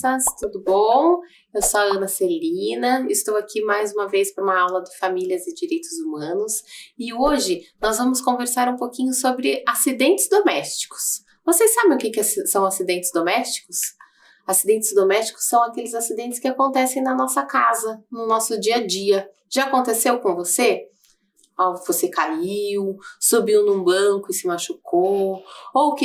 crianças, tudo bom? Eu sou a Ana Celina, estou aqui mais uma vez para uma aula de Famílias e Direitos Humanos e hoje nós vamos conversar um pouquinho sobre acidentes domésticos. Vocês sabem o que são acidentes domésticos? Acidentes domésticos são aqueles acidentes que acontecem na nossa casa, no nosso dia a dia. Já aconteceu com você? Você caiu, subiu num banco e se machucou, ou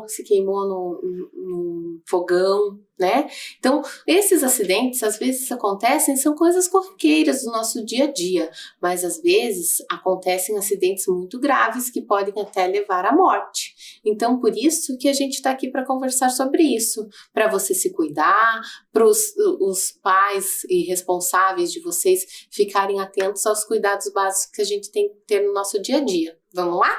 se queimou num fogão, né? Então, esses acidentes, às vezes acontecem, são coisas corriqueiras do nosso dia a dia, mas às vezes acontecem acidentes muito graves que podem até levar à morte. Então, por isso que a gente está aqui para conversar sobre isso, para você se cuidar, para os pais e responsáveis de vocês ficarem atentos aos cuidados básicos que a gente tem que ter no nosso dia a dia. Vamos lá?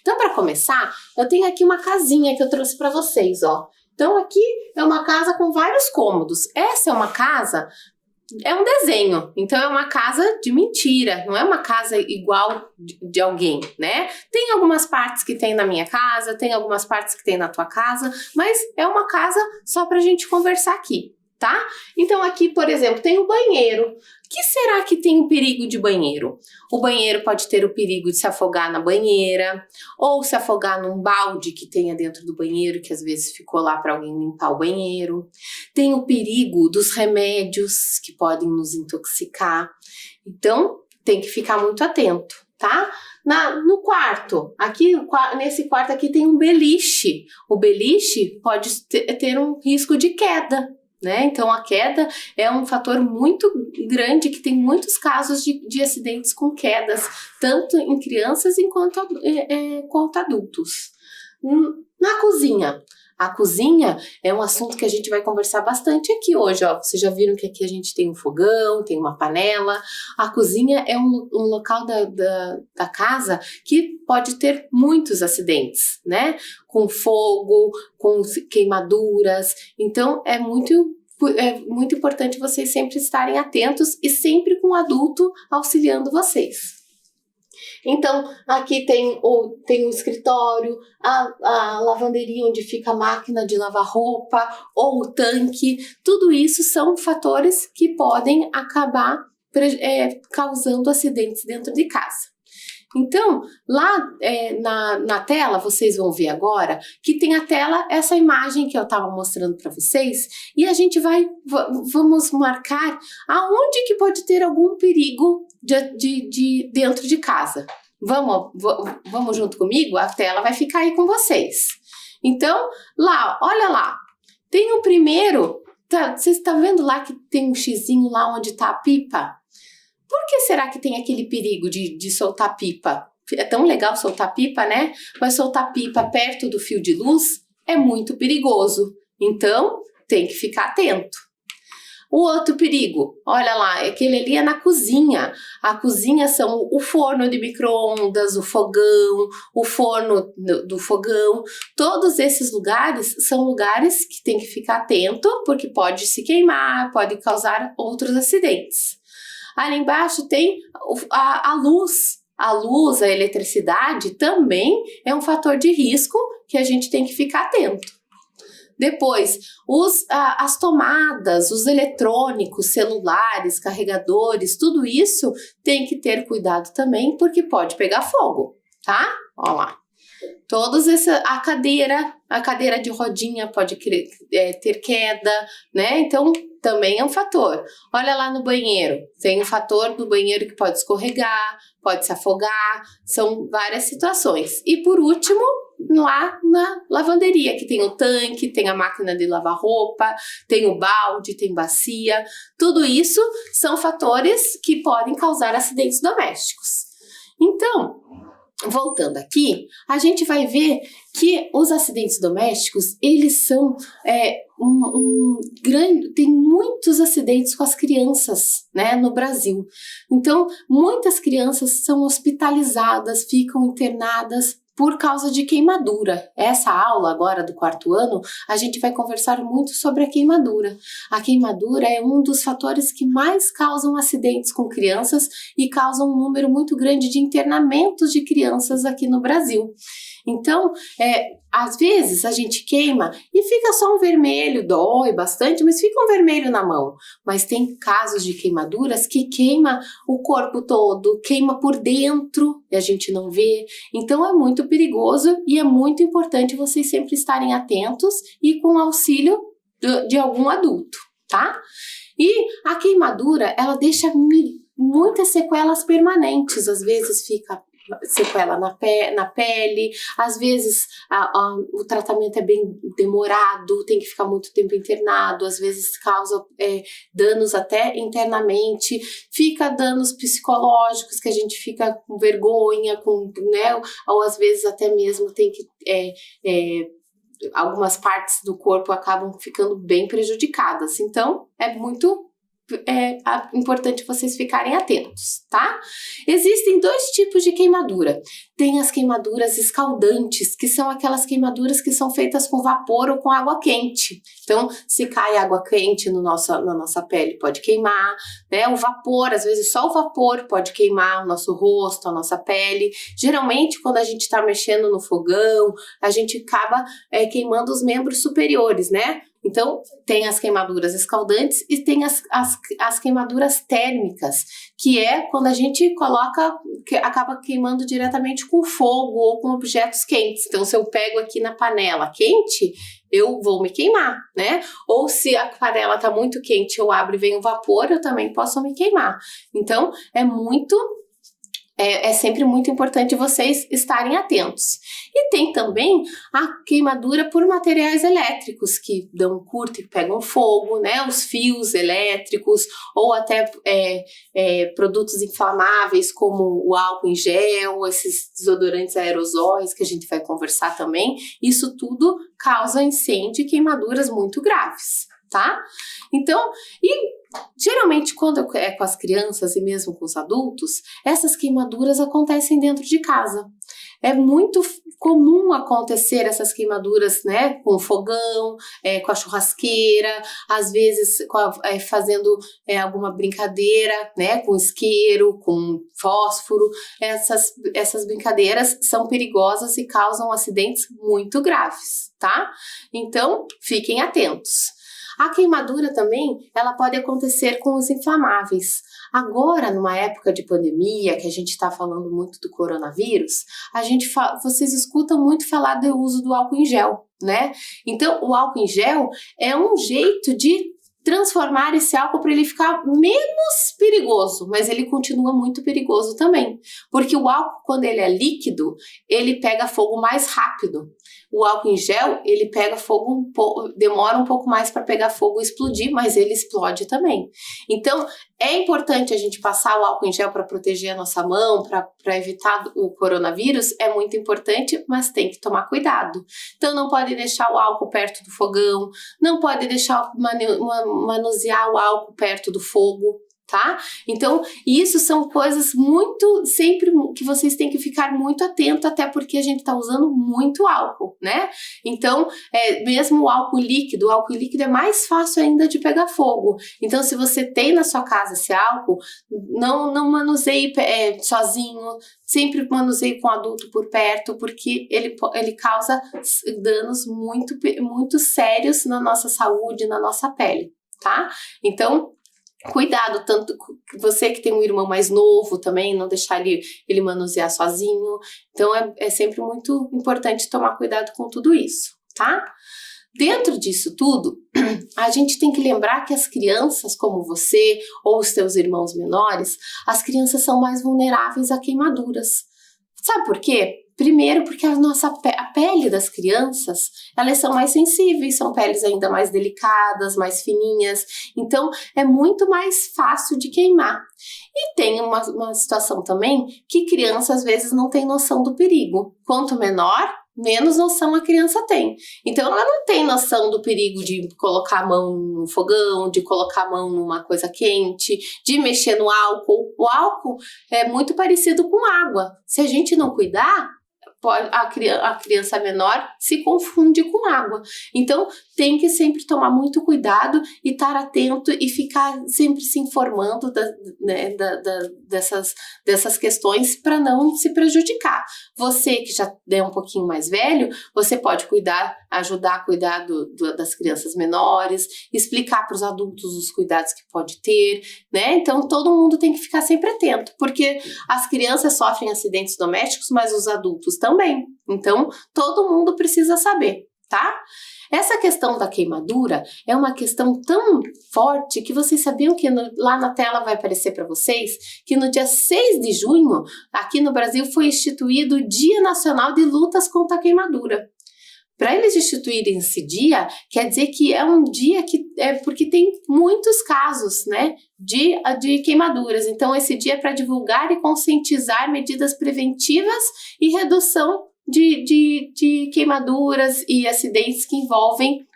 Então, para começar, eu tenho aqui uma casinha que eu trouxe para vocês, ó. Então, aqui é uma casa com vários cômodos. Essa é uma casa, é um desenho. Então, é uma casa de mentira. Não é uma casa igual de alguém, né? Tem algumas partes que tem na minha casa, tem algumas partes que tem na tua casa, mas é uma casa só pra gente conversar aqui, tá? Então, aqui, por exemplo, tem o banheiro. O que será que tem o perigo de banheiro? O banheiro pode ter o perigo de se afogar na banheira, ou se afogar num balde que tenha dentro do banheiro, que às vezes ficou lá para alguém limpar o banheiro. Tem o perigo dos remédios, que podem nos intoxicar. Então, tem que ficar muito atento, tá? No quarto, nesse quarto aqui tem um beliche. O beliche pode ter um risco de queda, né? Então, a queda é um fator muito grande, que tem muitos casos de acidentes com quedas, tanto em crianças quanto adultos. Na cozinha. A cozinha é um assunto que a gente vai conversar bastante aqui hoje, ó. Vocês já viram que aqui a gente tem um fogão, tem uma panela. A cozinha é um local da casa que pode ter muitos acidentes, né? Com fogo, com queimaduras. Então, é muito importante vocês sempre estarem atentos e sempre com um adulto auxiliando vocês. Então, aqui tem o escritório, a lavanderia onde fica a máquina de lavar roupa, ou o tanque. Tudo isso são fatores que podem acabar causando acidentes dentro de casa. Então, lá na tela, vocês vão ver agora que tem a tela, essa imagem que eu estava mostrando para vocês, e a gente vamos marcar aonde que pode ter algum perigo de dentro de casa. Vamos junto comigo? A tela vai ficar aí com vocês. Então, olha lá, tem o primeiro, vocês estão vendo lá que tem um xizinho lá onde está a pipa? Por que será que tem aquele perigo de soltar pipa? É tão legal soltar pipa, né? Mas soltar pipa perto do fio de luz é muito perigoso. Então, tem que ficar atento. O outro perigo, olha lá, aquele ali é na cozinha. A cozinha são o forno de micro-ondas, o fogão, o forno do fogão. Todos esses lugares são lugares que tem que ficar atento, porque pode se queimar, pode causar outros acidentes. Ali embaixo tem a luz. A luz, a eletricidade também é um fator de risco que a gente tem que ficar atento. Depois, as tomadas, os eletrônicos, celulares, carregadores, tudo isso tem que ter cuidado também, porque pode pegar fogo, tá? Ó lá. A cadeira de rodinha pode ter queda, né? Então, também é um fator. Olha lá no banheiro, tem um fator do banheiro que pode escorregar, pode se afogar, são várias situações. E por último, lá na lavanderia, que tem o tanque, tem a máquina de lavar roupa, tem o balde, tem bacia. Tudo isso são fatores que podem causar acidentes domésticos. Então, voltando aqui, a gente vai ver que os acidentes domésticos, eles são tem muitos acidentes com as crianças, né, no Brasil. Então, muitas crianças são hospitalizadas, ficam internadas por causa de queimadura. Essa aula agora do 4º ano, a gente vai conversar muito sobre a queimadura. A queimadura é um dos fatores que mais causam acidentes com crianças e causam um número muito grande de internamentos de crianças aqui no Brasil. Então, às vezes a gente queima e fica só um vermelho, dói bastante, mas fica um vermelho na mão. Mas tem casos de queimaduras que queima o corpo todo, queima por dentro e a gente não vê. Então é muito perigoso e é muito importante vocês sempre estarem atentos e com auxílio de algum adulto, tá? E a queimadura, ela deixa muitas sequelas permanentes, às vezes fica sequela na pele, às vezes o tratamento é bem demorado, tem que ficar muito tempo internado, às vezes causa danos até internamente, fica danos psicológicos que a gente fica com vergonha, né, ou às vezes até mesmo tem que algumas partes do corpo acabam ficando bem prejudicadas. Então, é muito importante vocês ficarem atentos, tá? Existem 2 tipos de queimadura. Tem as queimaduras escaldantes, que são aquelas queimaduras que são feitas com vapor ou com água quente. Então, se cai água quente na nossa pele, pode queimar, né? O vapor, às vezes só o vapor pode queimar o nosso rosto, a nossa pele. Geralmente, quando a gente está mexendo no fogão, a gente acaba queimando os membros superiores, né? Então, tem as queimaduras escaldantes e tem as queimaduras térmicas, que é quando a gente acaba queimando diretamente com fogo ou com objetos quentes. Então, se eu pego aqui na panela quente, eu vou me queimar, né? Ou se a panela está muito quente, eu abro e vem o vapor, eu também posso me queimar. Então, é sempre muito importante vocês estarem atentos. E tem também a queimadura por materiais elétricos, que dão curto e pegam fogo, né? Os fios elétricos, ou até produtos inflamáveis, como o álcool em gel, esses desodorantes aerosóis, que a gente vai conversar também. Isso tudo causa incêndio e queimaduras muito graves, tá? Então, geralmente quando é com as crianças e mesmo com os adultos, essas queimaduras acontecem dentro de casa. É muito comum acontecer essas queimaduras, né, com o fogão, com a churrasqueira, às vezes fazendo alguma brincadeira, né, com isqueiro, com fósforo. Essas brincadeiras são perigosas e causam acidentes muito graves, tá? Então, fiquem atentos. A queimadura também, ela pode acontecer com os inflamáveis. Agora, numa época de pandemia, que a gente está falando muito do coronavírus, vocês escutam muito falar do uso do álcool em gel, né? Então, o álcool em gel é um jeito de transformar esse álcool para ele ficar menos perigoso, mas ele continua muito perigoso também, porque o álcool, quando ele é líquido, ele pega fogo mais rápido. O álcool em gel, ele pega fogo demora um pouco mais para pegar fogo e explodir, mas ele explode também. Então, é importante a gente passar o álcool em gel para proteger a nossa mão, para evitar o coronavírus, é muito importante, mas tem que tomar cuidado. Então, não pode deixar o álcool perto do fogão, não pode deixar manusear o álcool perto do fogo, tá? Então, isso são coisas sempre que vocês têm que ficar muito atento, até porque a gente tá usando muito álcool, né? Então, mesmo o álcool líquido é mais fácil ainda de pegar fogo. Então, se você tem na sua casa esse álcool, não manuseie sozinho, sempre manuseie com adulto por perto, porque ele causa danos muito, muito sérios na nossa saúde, na nossa pele, tá? Então, cuidado, tanto você que tem um irmão mais novo também, não deixar ele manusear sozinho. Então, é sempre muito importante tomar cuidado com tudo isso, tá? Dentro disso tudo, a gente tem que lembrar que as crianças como você ou os seus irmãos menores, as crianças são mais vulneráveis a queimaduras. Sabe por quê? Primeiro, porque a pele das crianças, elas são mais sensíveis, são peles ainda mais delicadas, mais fininhas, então é muito mais fácil de queimar. E tem uma situação também que criança às vezes não tem noção do perigo. Quanto menor, menos noção a criança tem. Então, ela não tem noção do perigo de colocar a mão no fogão, de colocar a mão numa coisa quente, de mexer no álcool. O álcool é muito parecido com água. Se a gente não cuidar, a criança menor se confunde com água. Então, tem que sempre tomar muito cuidado e estar atento e ficar sempre se informando dessas questões para não se prejudicar. Você que já é um pouquinho mais velho, você pode ajudar a cuidar das crianças menores, explicar para os adultos os cuidados que pode ter, né? Então, todo mundo tem que ficar sempre atento, porque as crianças sofrem acidentes domésticos, mas os adultos também. Então, todo mundo precisa saber, tá? Essa questão da queimadura é uma questão tão forte que vocês sabiam que lá na tela vai aparecer para vocês que no dia 6 de junho, aqui no Brasil, foi instituído o Dia Nacional de Lutas contra a Queimadura. Para eles instituírem esse dia, quer dizer que é um dia que porque tem muitos casos, né, de queimaduras. Então, esse dia é para divulgar e conscientizar medidas preventivas e redução de queimaduras e acidentes que envolvem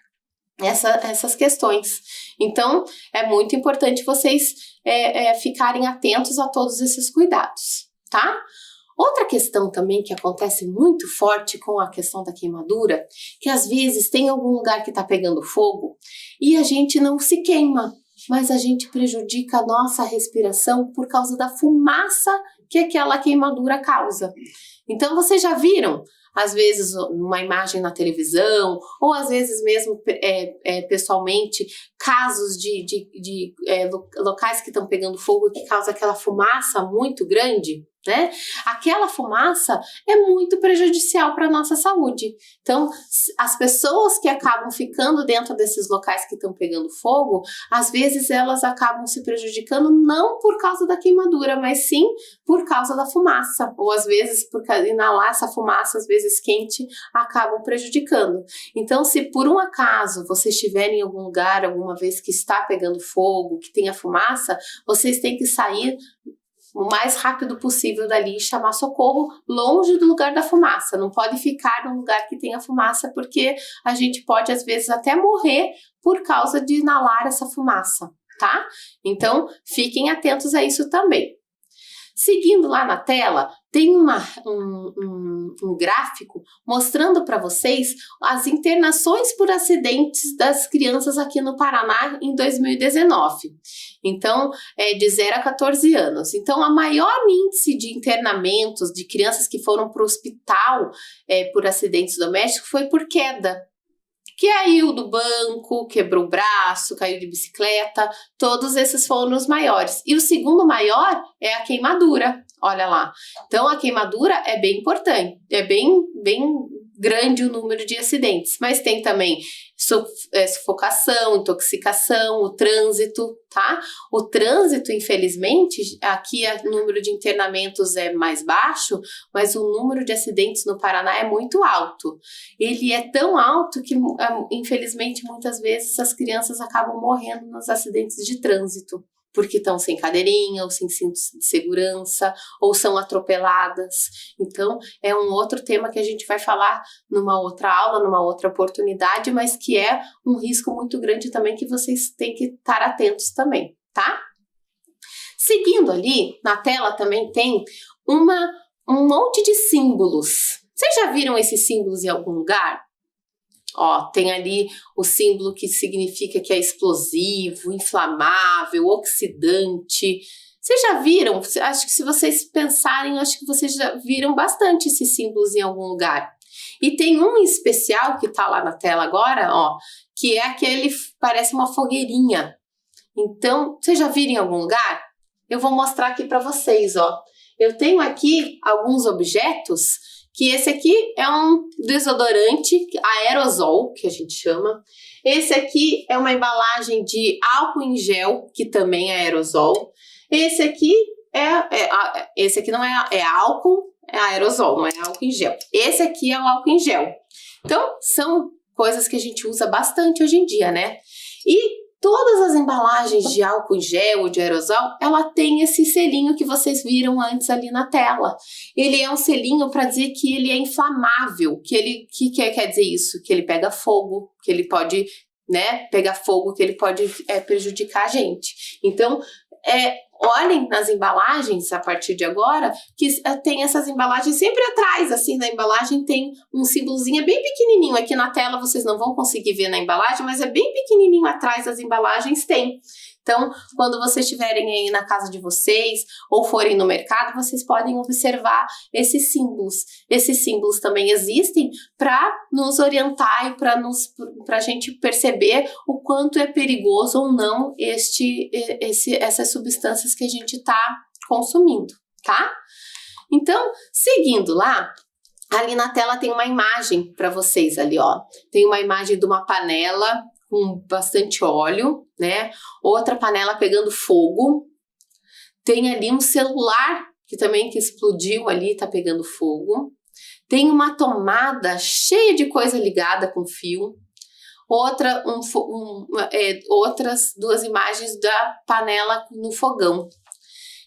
essas questões. Então, é muito importante vocês ficarem atentos a todos esses cuidados, tá? Outra questão também que acontece muito forte com a questão da queimadura, que às vezes tem algum lugar que está pegando fogo e a gente não se queima, mas a gente prejudica a nossa respiração por causa da fumaça que aquela queimadura causa. Então, vocês já viram, às vezes, uma imagem na televisão, ou às vezes mesmo pessoalmente, casos de locais que estão pegando fogo que causa aquela fumaça muito grande, né? Aquela fumaça é muito prejudicial para a nossa saúde. Então, as pessoas que acabam ficando dentro desses locais que estão pegando fogo, às vezes elas acabam se prejudicando não por causa da queimadura, mas sim por causa da fumaça, ou às vezes por inalar essa fumaça, às vezes quente, acabam prejudicando. Então, se por um acaso vocês estiverem em algum lugar, alguma vez que está pegando fogo, que tenha fumaça, vocês têm que sair o mais rápido possível dali e chamar socorro longe do lugar da fumaça. Não pode ficar num lugar que tenha fumaça, porque a gente pode, às vezes, até morrer por causa de inalar essa fumaça, tá? Então, fiquem atentos a isso também. Seguindo lá na tela, tem um gráfico mostrando para vocês as internações por acidentes das crianças aqui no Paraná em 2019. Então, de 0 a 14 anos. Então, a maior índice de internamentos de crianças que foram para o hospital por acidentes domésticos foi por queda. Caiu do banco, quebrou o braço, caiu de bicicleta, todos esses foram os maiores. E o segundo maior é a queimadura, olha lá. Então, a queimadura é bem importante, é bem grande o número de acidentes, mas tem também sufocação, intoxicação, o trânsito, tá? O trânsito, infelizmente, aqui o número de internamentos é mais baixo, mas o número de acidentes no Paraná é muito alto. Ele é tão alto que, infelizmente, muitas vezes as crianças acabam morrendo nos acidentes de trânsito, porque estão sem cadeirinha, ou sem cintos de segurança, ou são atropeladas. Então, é um outro tema que a gente vai falar numa outra aula, numa outra oportunidade, mas que é um risco muito grande também que vocês têm que estar atentos também, tá? Seguindo ali, na tela também tem um monte de símbolos. Vocês já viram esses símbolos em algum lugar? Ó, tem ali o símbolo que significa que é explosivo, inflamável, oxidante. Vocês já viram? Acho que se vocês pensarem, acho que vocês já viram bastante esses símbolos em algum lugar. E tem um em especial que tá lá na tela agora, ó, que é aquele, parece uma fogueirinha. Então, vocês já viram em algum lugar? Eu vou mostrar aqui para vocês, ó. Eu tenho aqui alguns objetos, que esse aqui é um desodorante aerosol, que a gente chama. Esse aqui é uma embalagem de álcool em gel, que também é aerosol. Esse aqui esse aqui não é álcool, é aerosol, não é álcool em gel. Esse aqui é o álcool em gel. Então, são coisas que a gente usa bastante hoje em dia, né? E todas as embalagens de álcool em gel ou de aerosol, ela tem esse selinho que vocês viram antes ali na tela. Ele é um selinho para dizer que ele é inflamável, que quer dizer isso? Que ele pega fogo, que ele pode, né, pegar fogo, que ele pode prejudicar a gente. Então, olhem nas embalagens a partir de agora, que tem essas embalagens sempre atrás, assim, na embalagem tem um símbolozinho bem pequenininho. Aqui na tela vocês não vão conseguir ver na embalagem, mas é bem pequenininho atrás das embalagens tem. Então, quando vocês estiverem aí na casa de vocês ou forem no mercado, vocês podem observar esses símbolos. Esses símbolos também existem para nos orientar e para a gente perceber o quanto é perigoso ou não essas substâncias que a gente está consumindo, tá? Então, seguindo lá, ali na tela tem uma imagem para vocês ali, ó. Tem uma imagem de uma panela com bastante óleo, né? Outra panela pegando fogo. Tem ali um celular que explodiu ali, tá pegando fogo. Tem uma tomada cheia de coisa ligada com fio. Outras duas imagens da panela no fogão.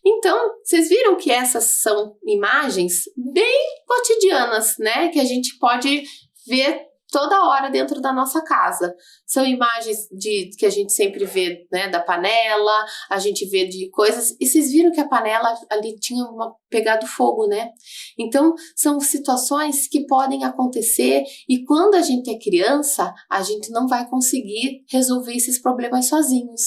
Então, vocês viram que essas são imagens bem cotidianas, né? Que a gente pode ver toda hora dentro da nossa casa. São imagens que a gente sempre vê, né, da panela, a gente vê de coisas, e vocês viram que a panela ali tinha pegado fogo, né? Então, são situações que podem acontecer, e quando a gente é criança, a gente não vai conseguir resolver esses problemas sozinhos.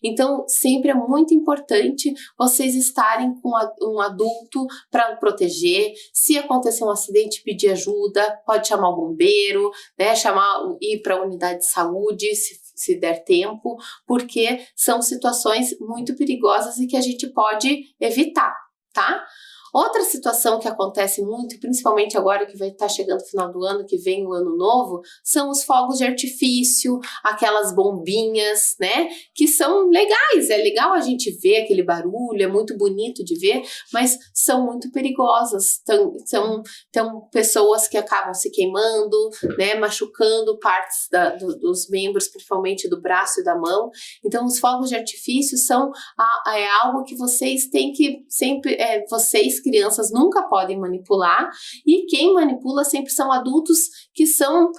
Então, sempre é muito importante vocês estarem com um adulto para proteger. Se acontecer um acidente, pedir ajuda, pode chamar o bombeiro, né, ir para a unidade de saúde, se der tempo, porque são situações muito perigosas e que a gente pode evitar, tá? Outra situação que acontece muito, principalmente agora que vai estar chegando o final do ano, que vem o ano novo, são os fogos de artifício, aquelas bombinhas, né? Que são legais, é legal a gente ver aquele barulho, é muito bonito de ver, mas são muito perigosas. São pessoas que acabam se queimando, né? Machucando partes dos membros, principalmente do braço e da mão. Então, os fogos de artifício são algo que vocês têm que sempre, vocês crianças nunca podem manipular, e quem manipula sempre são adultos que são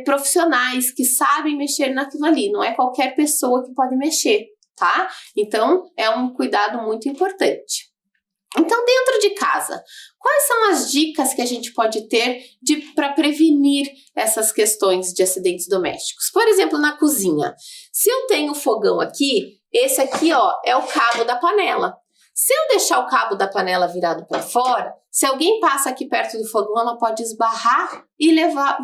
profissionais, que sabem mexer naquilo ali, não é qualquer pessoa que pode mexer, tá? Então, é um cuidado muito importante. Então, dentro de casa, quais são as dicas que a gente pode ter para prevenir essas questões de acidentes domésticos? Por exemplo, na cozinha, se eu tenho fogão aqui, esse aqui, ó, é o cabo da panela. Se eu deixar o cabo da panela virado para fora, se alguém passa aqui perto do fogão, ela pode esbarrar e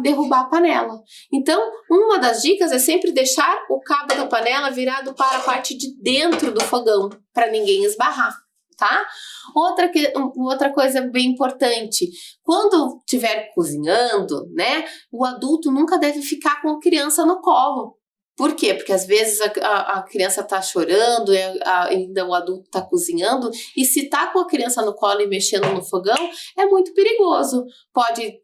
derrubar a panela. Então, uma das dicas é sempre deixar o cabo da panela virado para a parte de dentro do fogão, para ninguém esbarrar, tá? Outra coisa bem importante, quando estiver cozinhando, né, o adulto nunca deve ficar com a criança no colo. Por quê? Porque às vezes a criança está chorando, ainda o adulto está cozinhando, e se está com a criança no colo e mexendo no fogão, é muito perigoso. Pode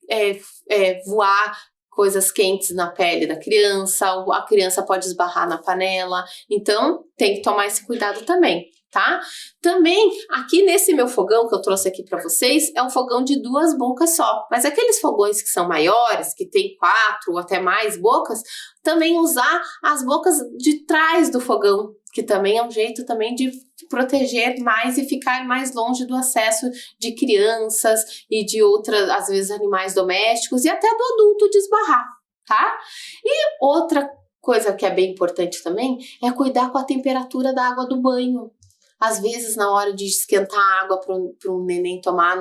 voar coisas quentes na pele da criança, ou a criança pode esbarrar na panela, então tem que tomar esse cuidado também, tá? Também, aqui nesse meu fogão que eu trouxe aqui para vocês, é um fogão de 2 bocas só, mas aqueles fogões que são maiores, que tem 4 ou até mais bocas, também usar as bocas de trás do fogão, que também é um jeito também de proteger mais e ficar mais longe do acesso de crianças e de outras, às vezes, animais domésticos e até do adulto de esbarrar, tá? E outra coisa que é bem importante também é cuidar com a temperatura da água do banho. Às vezes, na hora de esquentar a água para um neném tomar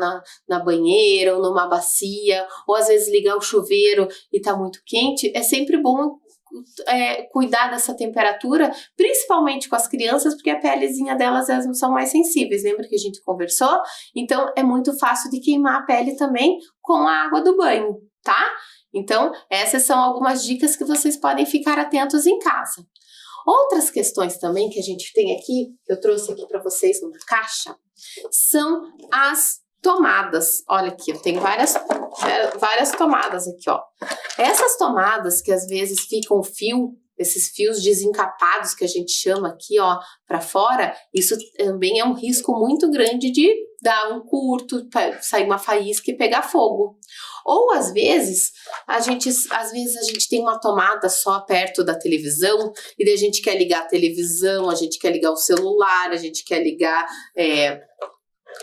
na banheira ou numa bacia, ou às vezes ligar o chuveiro e tá muito quente, é sempre bom cuidar dessa temperatura, principalmente com as crianças, porque a pelezinha delas são mais sensíveis, lembra que a gente conversou? Então, é muito fácil de queimar a pele também com a água do banho, tá? Então, essas são algumas dicas que vocês podem ficar atentos em casa. Outras questões também que a gente tem aqui, que eu trouxe aqui para vocês numa caixa, são as tomadas. Olha aqui, eu tenho várias tomadas aqui, ó. Essas tomadas que às vezes ficam esses fios desencapados que a gente chama aqui, ó, para fora, isso também é um risco muito grande de dar um curto, sair uma faísca e pegar fogo. Ou às vezes às vezes a gente tem uma tomada só perto da televisão, e daí a gente quer ligar a televisão, a gente quer ligar o celular, a gente quer ligar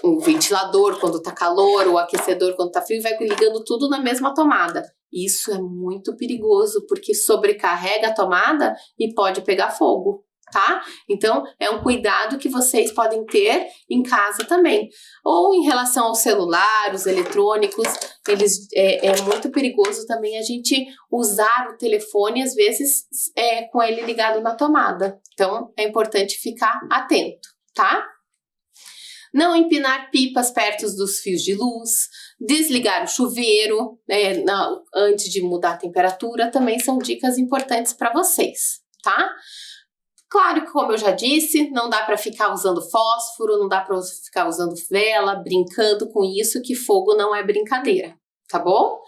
o ventilador quando tá calor, o aquecedor quando tá frio, e vai ligando tudo na mesma tomada. Isso é muito perigoso, porque sobrecarrega a tomada e pode pegar fogo, tá? Então, é um cuidado que vocês podem ter em casa também. Ou em relação ao celular, os eletrônicos, é muito perigoso também a gente usar o telefone, às vezes, com ele ligado na tomada. Então, é importante ficar atento, tá? Não empinar pipas perto dos fios de luz, desligar o chuveiro antes de mudar a temperatura, também são dicas importantes para vocês, tá? Claro que, como eu já disse, não dá para ficar usando fósforo, não dá para ficar usando vela, brincando com isso, que fogo não é brincadeira, tá bom?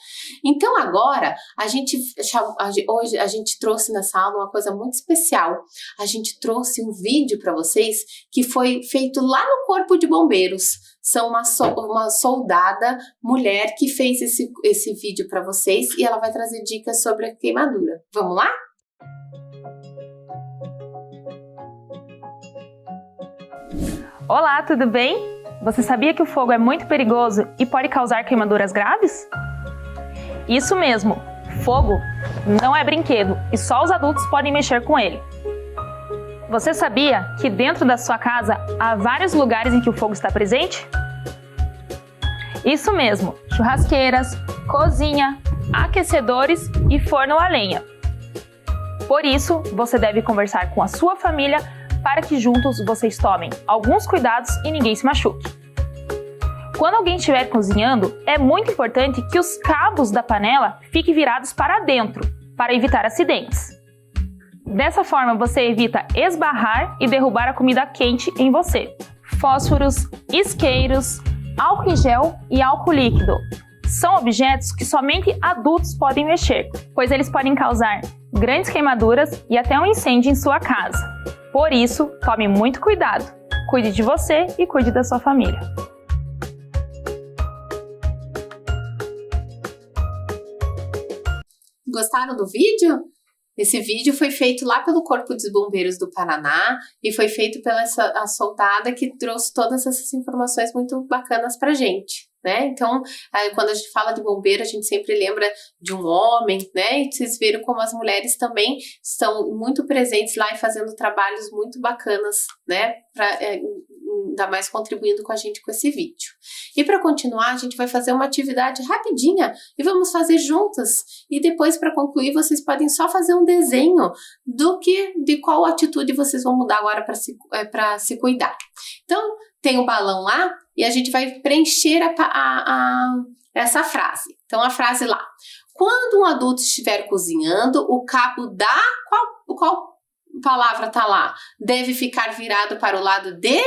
Então agora, hoje a gente trouxe nessa aula uma coisa muito especial. A gente trouxe um vídeo para vocês que foi feito lá no Corpo de Bombeiros. São uma soldada mulher que fez esse vídeo para vocês e ela vai trazer dicas sobre a queimadura. Vamos lá? Olá, tudo bem? Você sabia que o fogo é muito perigoso e pode causar queimaduras graves? Isso mesmo, fogo não é brinquedo e só os adultos podem mexer com ele. Você sabia que dentro da sua casa há vários lugares em que o fogo está presente? Isso mesmo, churrasqueiras, cozinha, aquecedores e forno a lenha. Por isso, você deve conversar com a sua família para que juntos vocês tomem alguns cuidados e ninguém se machuque. Quando alguém estiver cozinhando, é muito importante que os cabos da panela fiquem virados para dentro, para evitar acidentes. Dessa forma, você evita esbarrar e derrubar a comida quente em você. Fósforos, isqueiros, álcool em gel e álcool líquido são objetos que somente adultos podem mexer, pois eles podem causar grandes queimaduras e até um incêndio em sua casa. Por isso, tome muito cuidado. Cuide de você e cuide da sua família. Gostaram do vídeo? Esse vídeo foi feito lá pelo Corpo de Bombeiros do Paraná e foi feito pela a soldada que trouxe todas essas informações muito bacanas pra gente, né? Então, quando a gente fala de bombeiro, a gente sempre lembra de um homem, né? E vocês viram como as mulheres também estão muito presentes lá e fazendo trabalhos muito bacanas, né? Ainda mais contribuindo com a gente com esse vídeo. E para continuar, a gente vai fazer uma atividade rapidinha e vamos fazer juntas. E depois, para concluir, vocês podem só fazer um desenho de qual atitude vocês vão mudar agora para se cuidar. Então, tem o balão lá e a gente vai preencher essa frase. Então, a frase lá. Quando um adulto estiver cozinhando, o cabo da... Qual palavra tá lá? Deve ficar virado para o lado de...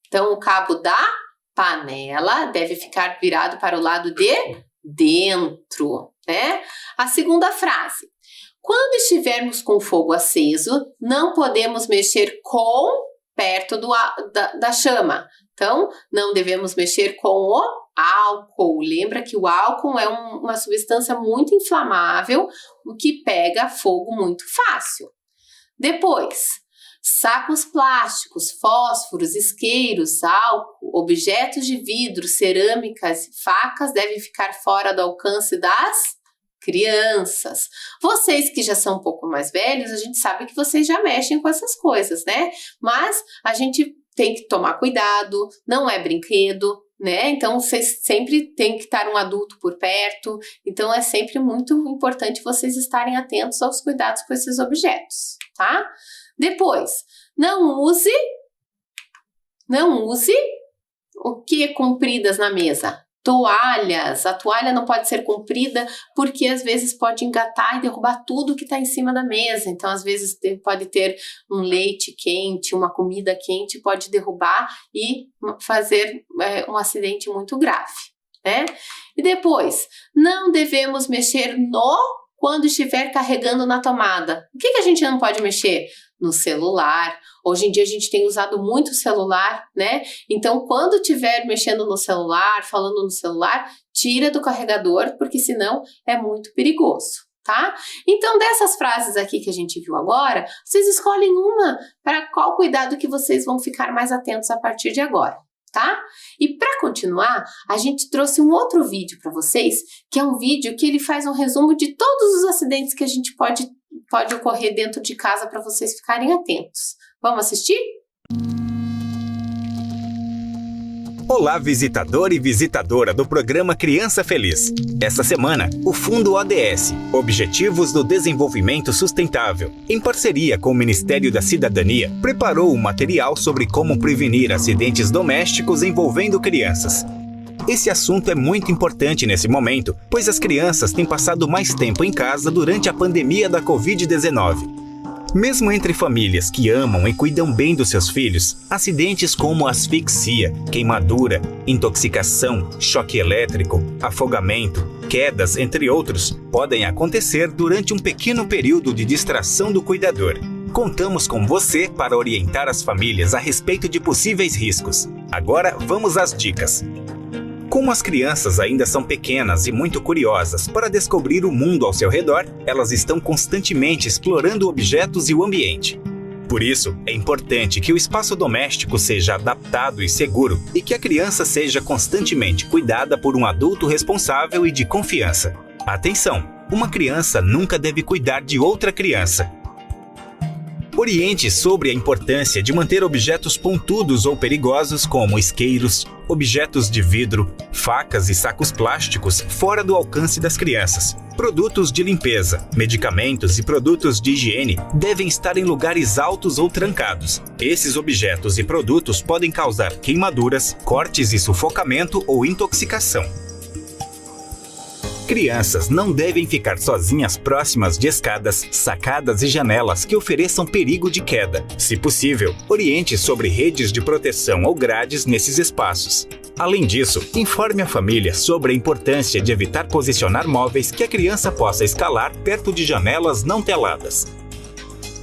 Então, o cabo da panela deve ficar virado para o lado de dentro, né? A segunda frase. Quando estivermos com o fogo aceso, não podemos mexer perto da chama. Então, não devemos mexer com o álcool. Lembra que o álcool é uma substância muito inflamável, o que pega fogo muito fácil. Depois... Sacos plásticos, fósforos, isqueiros, álcool, objetos de vidro, cerâmicas e facas devem ficar fora do alcance das crianças. Vocês que já são um pouco mais velhos, a gente sabe que vocês já mexem com essas coisas, né? Mas a gente tem que tomar cuidado, não é brinquedo, né? Então, vocês sempre tem que estar um adulto por perto. Então, é sempre muito importante vocês estarem atentos aos cuidados com esses objetos, tá? Depois, não use o que compridas na mesa? Toalhas. A toalha não pode ser comprida porque às vezes pode engatar e derrubar tudo que está em cima da mesa. Então, às vezes pode ter um leite quente, uma comida quente, pode derrubar e fazer um acidente muito grave, né? E depois, não devemos mexer quando estiver carregando na tomada. O que a gente não pode mexer? no celular. Hoje em dia a gente tem usado muito o celular, né? Então, quando estiver mexendo no celular, falando no celular, tira do carregador, porque senão é muito perigoso, tá? Então, dessas frases aqui que a gente viu agora, vocês escolhem uma para qual cuidado que vocês vão ficar mais atentos a partir de agora, tá? E para continuar, a gente trouxe um outro vídeo para vocês, que é um vídeo que ele faz um resumo de todos os acidentes que a gente pode ocorrer dentro de casa para vocês ficarem atentos. Vamos assistir? Olá, visitador e visitadora do programa Criança Feliz. Essa semana, o Fundo ODS, Objetivos do Desenvolvimento Sustentável, em parceria com o Ministério da Cidadania, preparou um material sobre como prevenir acidentes domésticos envolvendo crianças. Esse assunto é muito importante nesse momento, pois as crianças têm passado mais tempo em casa durante a pandemia da Covid-19. Mesmo entre famílias que amam e cuidam bem dos seus filhos, acidentes como asfixia, queimadura, intoxicação, choque elétrico, afogamento, quedas, entre outros, podem acontecer durante um pequeno período de distração do cuidador. Contamos com você para orientar as famílias a respeito de possíveis riscos. Agora, vamos às dicas. Como as crianças ainda são pequenas e muito curiosas para descobrir o mundo ao seu redor, elas estão constantemente explorando objetos e o ambiente. Por isso, é importante que o espaço doméstico seja adaptado e seguro e que a criança seja constantemente cuidada por um adulto responsável e de confiança. Atenção! Uma criança nunca deve cuidar de outra criança. Oriente sobre a importância de manter objetos pontudos ou perigosos como isqueiros, objetos de vidro, facas e sacos plásticos fora do alcance das crianças. Produtos de limpeza, medicamentos e produtos de higiene devem estar em lugares altos ou trancados. Esses objetos e produtos podem causar queimaduras, cortes e sufocamento ou intoxicação. Crianças não devem ficar sozinhas próximas de escadas, sacadas e janelas que ofereçam perigo de queda. Se possível, oriente sobre redes de proteção ou grades nesses espaços. Além disso, informe a família sobre a importância de evitar posicionar móveis que a criança possa escalar perto de janelas não teladas.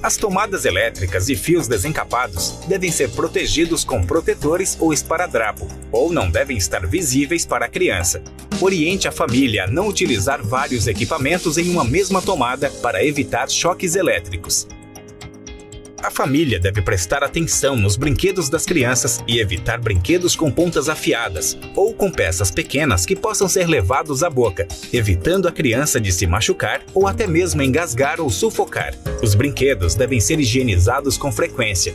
As tomadas elétricas e fios desencapados devem ser protegidos com protetores ou esparadrapo, ou não devem estar visíveis para a criança. Oriente a família a não utilizar vários equipamentos em uma mesma tomada para evitar choques elétricos. A família deve prestar atenção nos brinquedos das crianças e evitar brinquedos com pontas afiadas ou com peças pequenas que possam ser levados à boca, evitando a criança de se machucar ou até mesmo engasgar ou sufocar. Os brinquedos devem ser higienizados com frequência.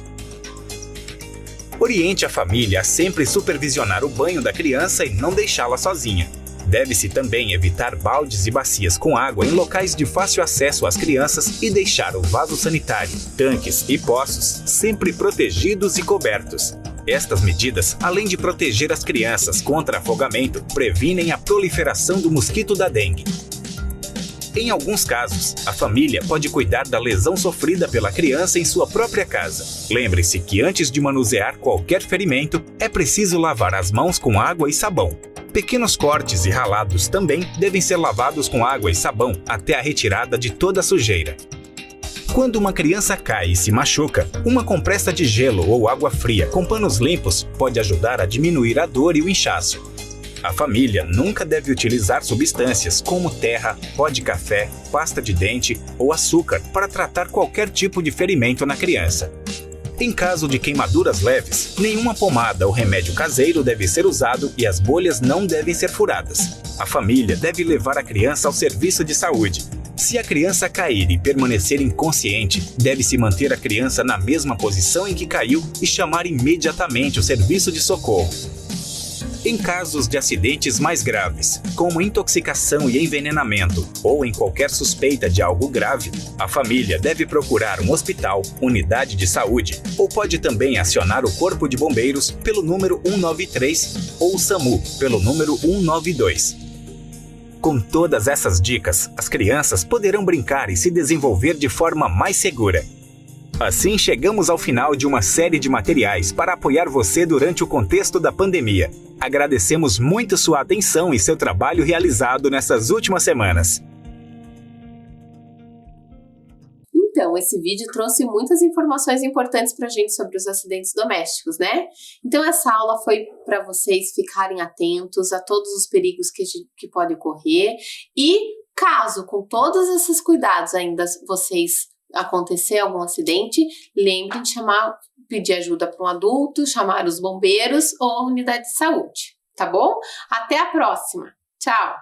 Oriente a família a sempre supervisionar o banho da criança e não deixá-la sozinha. Deve-se também evitar baldes e bacias com água em locais de fácil acesso às crianças e deixar o vaso sanitário, tanques e poços sempre protegidos e cobertos. Estas medidas, além de proteger as crianças contra afogamento, previnem a proliferação do mosquito da dengue. Em alguns casos, a família pode cuidar da lesão sofrida pela criança em sua própria casa. Lembre-se que antes de manusear qualquer ferimento, é preciso lavar as mãos com água e sabão. Pequenos cortes e ralados também devem ser lavados com água e sabão até a retirada de toda a sujeira. Quando uma criança cai e se machuca, uma compressa de gelo ou água fria com panos limpos pode ajudar a diminuir a dor e o inchaço. A família nunca deve utilizar substâncias como terra, pó de café, pasta de dente ou açúcar para tratar qualquer tipo de ferimento na criança. Em caso de queimaduras leves, nenhuma pomada ou remédio caseiro deve ser usado e as bolhas não devem ser furadas. A família deve levar a criança ao serviço de saúde. Se a criança cair e permanecer inconsciente, deve-se manter a criança na mesma posição em que caiu e chamar imediatamente o serviço de socorro. Em casos de acidentes mais graves, como intoxicação e envenenamento, ou em qualquer suspeita de algo grave, a família deve procurar um hospital, unidade de saúde, ou pode também acionar o Corpo de Bombeiros pelo número 193 ou o SAMU pelo número 192. Com todas essas dicas, as crianças poderão brincar e se desenvolver de forma mais segura. Assim, chegamos ao final de uma série de materiais para apoiar você durante o contexto da pandemia. Agradecemos muito sua atenção e seu trabalho realizado nessas últimas semanas. Então, esse vídeo trouxe muitas informações importantes pra gente sobre os acidentes domésticos, né? Então, essa aula foi para vocês ficarem atentos a todos os perigos que podem ocorrer e, caso com todos esses cuidados ainda vocês acontecer algum acidente, lembrem de pedir ajuda para um adulto, chamar os bombeiros ou a unidade de saúde, tá bom? Até a próxima! Tchau!